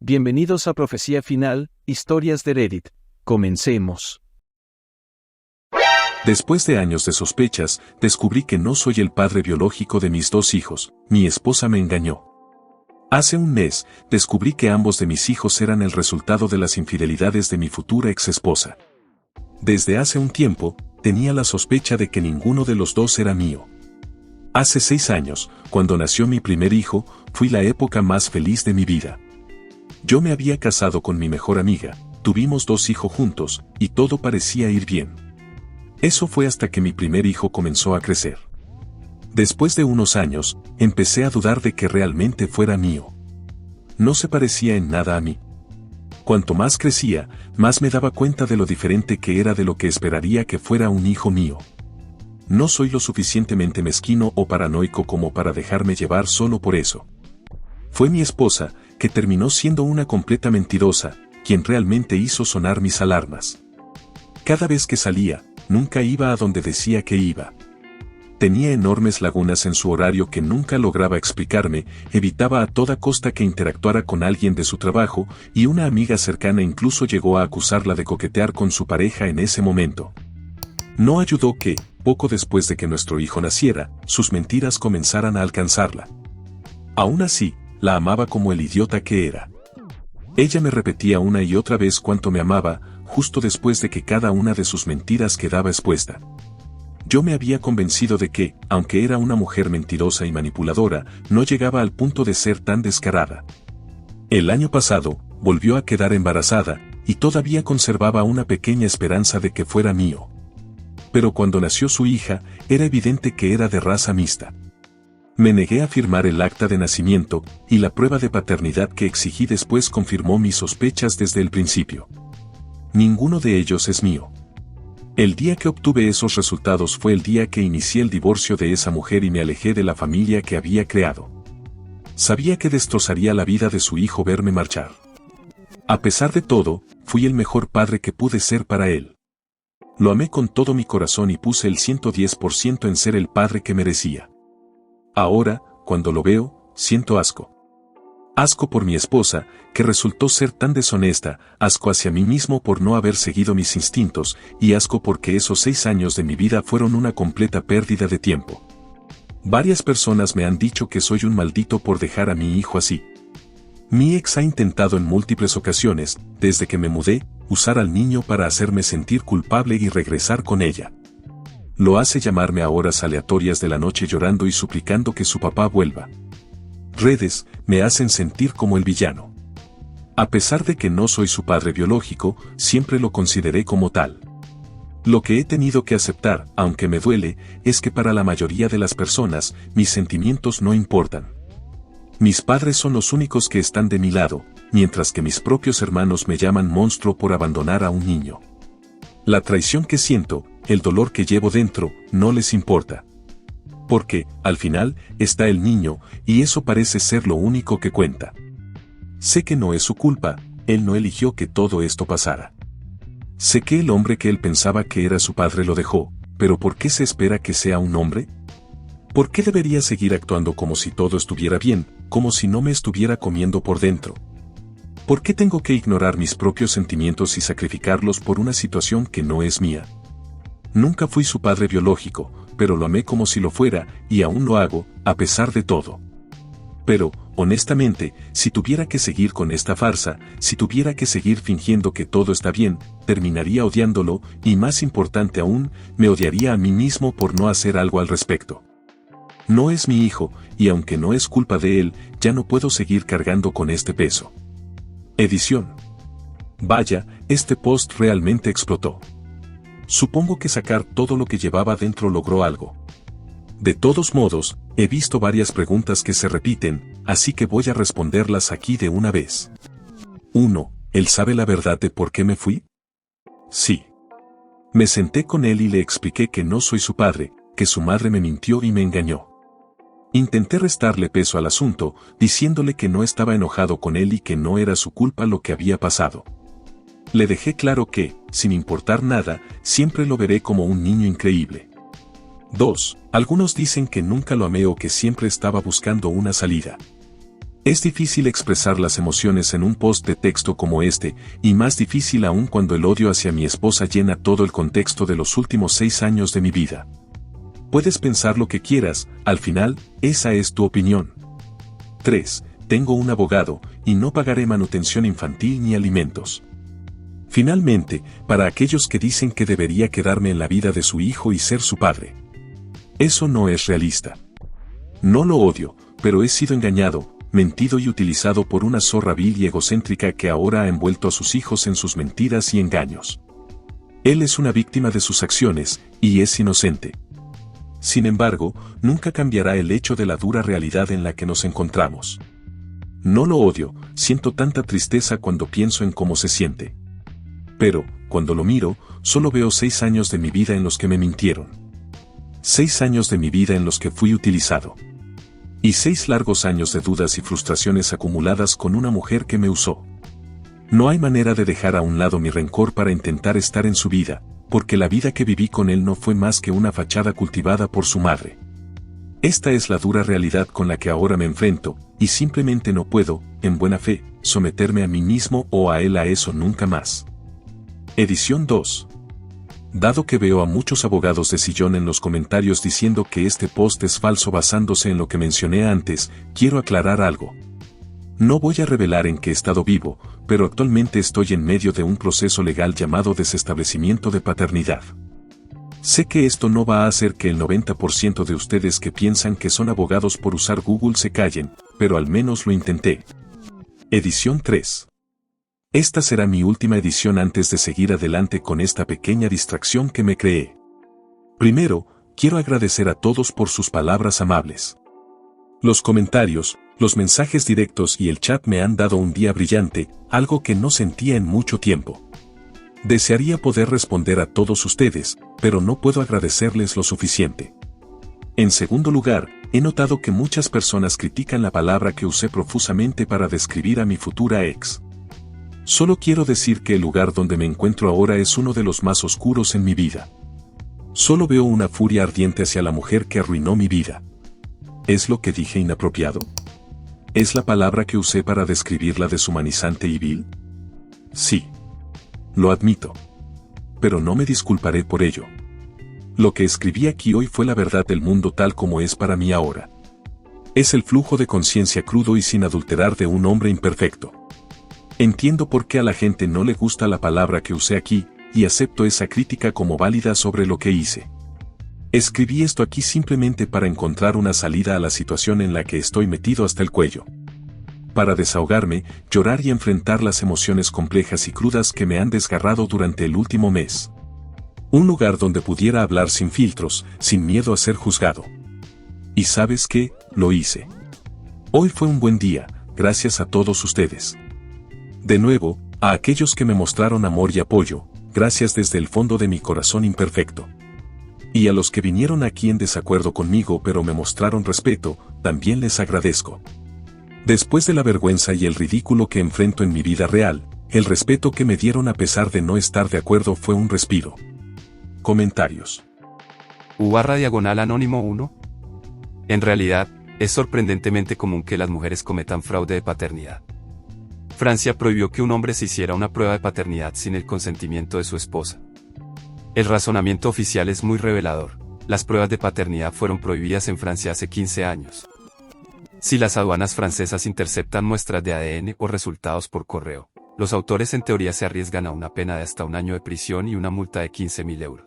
Bienvenidos a Profecía Final, Historias de Reddit. Comencemos. Después de años de sospechas, descubrí que no soy el padre biológico de mis dos hijos. Mi esposa me engañó. Hace un mes, descubrí que ambos de mis hijos eran el resultado de las infidelidades de mi futura exesposa. Desde hace un tiempo, tenía la sospecha de que ninguno de los dos era mío. Hace 6 años, cuando nació mi primer hijo, fui la época más feliz de mi vida. Yo me había casado con mi mejor amiga, tuvimos 2 hijos juntos, y todo parecía ir bien. Eso fue hasta que mi primer hijo comenzó a crecer. Después de unos años, empecé a dudar de que realmente fuera mío. No se parecía en nada a mí. Cuanto más crecía, más me daba cuenta de lo diferente que era de lo que esperaría que fuera un hijo mío. No soy lo suficientemente mezquino o paranoico como para dejarme llevar solo por eso. Fue mi esposa, que terminó siendo una completa mentirosa, quien realmente hizo sonar mis alarmas. Cada vez que salía, nunca iba a donde decía que iba. Tenía enormes lagunas en su horario que nunca lograba explicarme, evitaba a toda costa que interactuara con alguien de su trabajo, y una amiga cercana incluso llegó a acusarla de coquetear con su pareja en ese momento. No ayudó que, poco después de que nuestro hijo naciera, sus mentiras comenzaran a alcanzarla. Aún así, la amaba como el idiota que era. Ella me repetía una y otra vez cuánto me amaba, justo después de que cada una de sus mentiras quedaba expuesta. Yo me había convencido de que, aunque era una mujer mentirosa y manipuladora, no llegaba al punto de ser tan descarada. El año pasado, volvió a quedar embarazada, y todavía conservaba una pequeña esperanza de que fuera mío. Pero cuando nació su hija, era evidente que era de raza mixta. Me negué a firmar el acta de nacimiento, y la prueba de paternidad que exigí después confirmó mis sospechas desde el principio. Ninguno de ellos es mío. El día que obtuve esos resultados fue el día que inicié el divorcio de esa mujer y me alejé de la familia que había creado. Sabía que destrozaría la vida de su hijo verme marchar. A pesar de todo, fui el mejor padre que pude ser para él. Lo amé con todo mi corazón y puse el 110% en ser el padre que merecía. Ahora, cuando lo veo, siento asco. Asco por mi esposa, que resultó ser tan deshonesta, asco hacia mí mismo por no haber seguido mis instintos, y asco porque esos 6 años de mi vida fueron una completa pérdida de tiempo. Varias personas me han dicho que soy un maldito por dejar a mi hijo así. Mi ex ha intentado en múltiples ocasiones, desde que me mudé, usar al niño para hacerme sentir culpable y regresar con ella. Lo hace llamarme a horas aleatorias de la noche llorando y suplicando que su papá vuelva. Redes me hacen sentir como el villano. A pesar de que no soy su padre biológico, siempre lo consideré como tal. Lo que he tenido que aceptar, aunque me duele, es que para la mayoría de las personas, mis sentimientos no importan. Mis padres son los únicos que están de mi lado, mientras que mis propios hermanos me llaman monstruo por abandonar a un niño. La traición que siento, el dolor que llevo dentro, no les importa. Porque, al final, está el niño, y eso parece ser lo único que cuenta. Sé que no es su culpa, él no eligió que todo esto pasara. Sé que el hombre que él pensaba que era su padre lo dejó, pero ¿por qué se espera que sea un hombre? ¿Por qué debería seguir actuando como si todo estuviera bien, como si no me estuviera comiendo por dentro? ¿Por qué tengo que ignorar mis propios sentimientos y sacrificarlos por una situación que no es mía? Nunca fui su padre biológico, pero lo amé como si lo fuera, y aún lo hago, a pesar de todo. Pero, honestamente, si tuviera que seguir con esta farsa, si tuviera que seguir fingiendo que todo está bien, terminaría odiándolo, y más importante aún, me odiaría a mí mismo por no hacer algo al respecto. No es mi hijo, y aunque no es culpa de él, ya no puedo seguir cargando con este peso. Edición. Vaya, este post realmente explotó. Supongo que sacar todo lo que llevaba dentro logró algo. De todos modos, he visto varias preguntas que se repiten, así que voy a responderlas aquí de una vez. 1. ¿Él sabe la verdad de por qué me fui? Sí. Me senté con él y le expliqué que no soy su padre, que su madre me mintió y me engañó. Intenté restarle peso al asunto, diciéndole que no estaba enojado con él y que no era su culpa lo que había pasado. Le dejé claro que, sin importar nada, siempre lo veré como un niño increíble. 2. Algunos dicen que nunca lo amé o que siempre estaba buscando una salida. Es difícil expresar las emociones en un post de texto como este, y más difícil aún cuando el odio hacia mi esposa llena todo el contexto de los últimos 6 años de mi vida. Puedes pensar lo que quieras, al final, esa es tu opinión. 3. Tengo un abogado, y no pagaré manutención infantil ni alimentos. Finalmente, para aquellos que dicen que debería quedarme en la vida de su hijo y ser su padre. Eso no es realista. No lo odio, pero he sido engañado, mentido y utilizado por una zorra vil y egocéntrica que ahora ha envuelto a sus hijos en sus mentiras y engaños. Él es una víctima de sus acciones, y es inocente. Sin embargo, nunca cambiará el hecho de la dura realidad en la que nos encontramos. No lo odio, siento tanta tristeza cuando pienso en cómo se siente. Pero, cuando lo miro, solo veo 6 años de mi vida en los que me mintieron. 6 años de mi vida en los que fui utilizado. Y 6 largos años de dudas y frustraciones acumuladas con una mujer que me usó. No hay manera de dejar a un lado mi rencor para intentar estar en su vida, porque la vida que viví con él no fue más que una fachada cultivada por su madre. Esta es la dura realidad con la que ahora me enfrento, y simplemente no puedo, en buena fe, someterme a mí mismo o a él a eso nunca más. Edición 2. Dado que veo a muchos abogados de sillón en los comentarios diciendo que este post es falso basándose en lo que mencioné antes, quiero aclarar algo. No voy a revelar en qué estado vivo, pero actualmente estoy en medio de un proceso legal llamado desestablecimiento de paternidad. Sé que esto no va a hacer que el 90% de ustedes que piensan que son abogados por usar Google se callen, pero al menos lo intenté. Edición 3. Esta será mi última edición antes de seguir adelante con esta pequeña distracción que me creé. Primero, quiero agradecer a todos por sus palabras amables. Los comentarios, los mensajes directos y el chat me han dado un día brillante, algo que no sentía en mucho tiempo. Desearía poder responder a todos ustedes, pero no puedo agradecerles lo suficiente. En segundo lugar, he notado que muchas personas critican la palabra que usé profusamente para describir a mi futura ex. Solo quiero decir que el lugar donde me encuentro ahora es uno de los más oscuros en mi vida. Solo veo una furia ardiente hacia la mujer que arruinó mi vida. ¿Es lo que dije inapropiado? ¿Es la palabra que usé para describirla deshumanizante y vil? Sí. Lo admito. Pero no me disculparé por ello. Lo que escribí aquí hoy fue la verdad del mundo tal como es para mí ahora. Es el flujo de conciencia crudo y sin adulterar de un hombre imperfecto. Entiendo por qué a la gente no le gusta la palabra que usé aquí, y acepto esa crítica como válida sobre lo que hice. Escribí esto aquí simplemente para encontrar una salida a la situación en la que estoy metido hasta el cuello. Para desahogarme, llorar y enfrentar las emociones complejas y crudas que me han desgarrado durante el último mes. Un lugar donde pudiera hablar sin filtros, sin miedo a ser juzgado. ¿Y sabes qué? Lo hice. Hoy fue un buen día, gracias a todos ustedes. De nuevo, a aquellos que me mostraron amor y apoyo, gracias desde el fondo de mi corazón imperfecto. Y a los que vinieron aquí en desacuerdo conmigo pero me mostraron respeto, también les agradezco. Después de la vergüenza y el ridículo que enfrento en mi vida real, el respeto que me dieron a pesar de no estar de acuerdo fue un respiro. Comentarios. U/Anónimo 1. En realidad, es sorprendentemente común que las mujeres cometan fraude de paternidad. Francia prohibió que un hombre se hiciera una prueba de paternidad sin el consentimiento de su esposa. El razonamiento oficial es muy revelador. Las pruebas de paternidad fueron prohibidas en Francia hace 15 años. Si las aduanas francesas interceptan muestras de ADN o resultados por correo, los autores en teoría se arriesgan a una pena de hasta 1 año de prisión y una multa de 15.000 euros.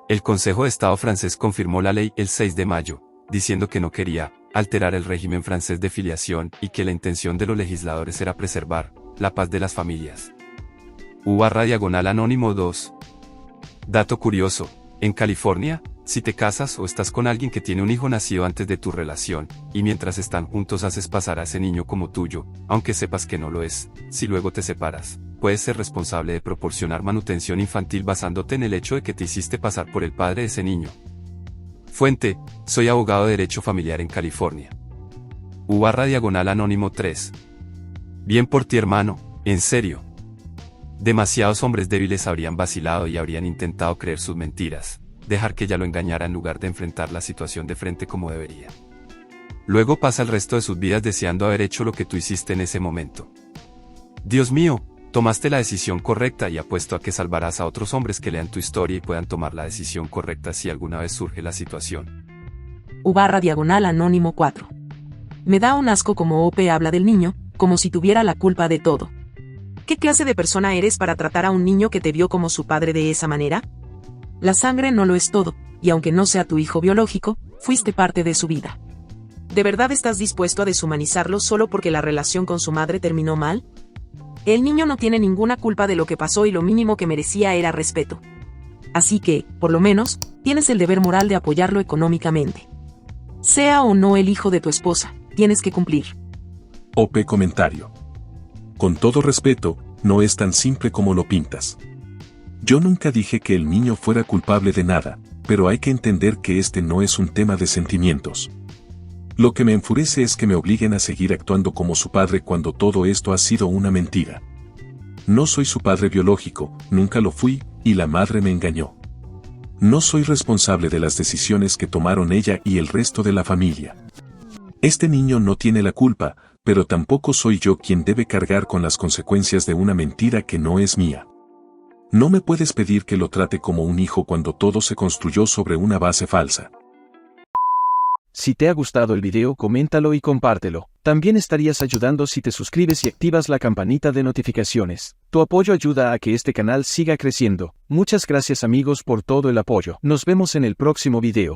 El Consejo de Estado francés confirmó la ley el 6 de mayo, diciendo que no quería alterar el régimen francés de filiación y que la intención de los legisladores era preservar la paz de las familias. U/Anónimo 2. Dato curioso, en California, si te casas o estás con alguien que tiene un hijo nacido antes de tu relación, y mientras están juntos haces pasar a ese niño como tuyo, aunque sepas que no lo es, si luego te separas, puedes ser responsable de proporcionar manutención infantil basándote en el hecho de que te hiciste pasar por el padre de ese niño. Fuente, soy abogado de derecho familiar en California. U/Anónimo 3. Bien por ti, hermano, en serio. Demasiados hombres débiles habrían vacilado y habrían intentado creer sus mentiras, dejar que ella lo engañara en lugar de enfrentar la situación de frente como debería. Luego pasa el resto de sus vidas deseando haber hecho lo que tú hiciste en ese momento. Dios mío, tomaste la decisión correcta y apuesto a que salvarás a otros hombres que lean tu historia y puedan tomar la decisión correcta si alguna vez surge la situación. U/Anónimo 4. Me da un asco como OP habla del niño, como si tuviera la culpa de todo. ¿Qué clase de persona eres para tratar a un niño que te vio como su padre de esa manera? La sangre no lo es todo, y aunque no sea tu hijo biológico, fuiste parte de su vida. ¿De verdad estás dispuesto a deshumanizarlo solo porque la relación con su madre terminó mal? El niño no tiene ninguna culpa de lo que pasó y lo mínimo que merecía era respeto. Así que, por lo menos, tienes el deber moral de apoyarlo económicamente. Sea o no el hijo de tu esposa, tienes que cumplir. OP comentario. Con todo respeto, no es tan simple como lo pintas. Yo nunca dije que el niño fuera culpable de nada, pero hay que entender que este no es un tema de sentimientos. Lo que me enfurece es que me obliguen a seguir actuando como su padre cuando todo esto ha sido una mentira. No soy su padre biológico, nunca lo fui, y la madre me engañó. No soy responsable de las decisiones que tomaron ella y el resto de la familia. Este niño no tiene la culpa, pero tampoco soy yo quien debe cargar con las consecuencias de una mentira que no es mía. No me puedes pedir que lo trate como un hijo cuando todo se construyó sobre una base falsa. Si te ha gustado el video, coméntalo y compártelo. También estarías ayudando si te suscribes y activas la campanita de notificaciones. Tu apoyo ayuda a que este canal siga creciendo. Muchas gracias amigos por todo el apoyo. Nos vemos en el próximo video.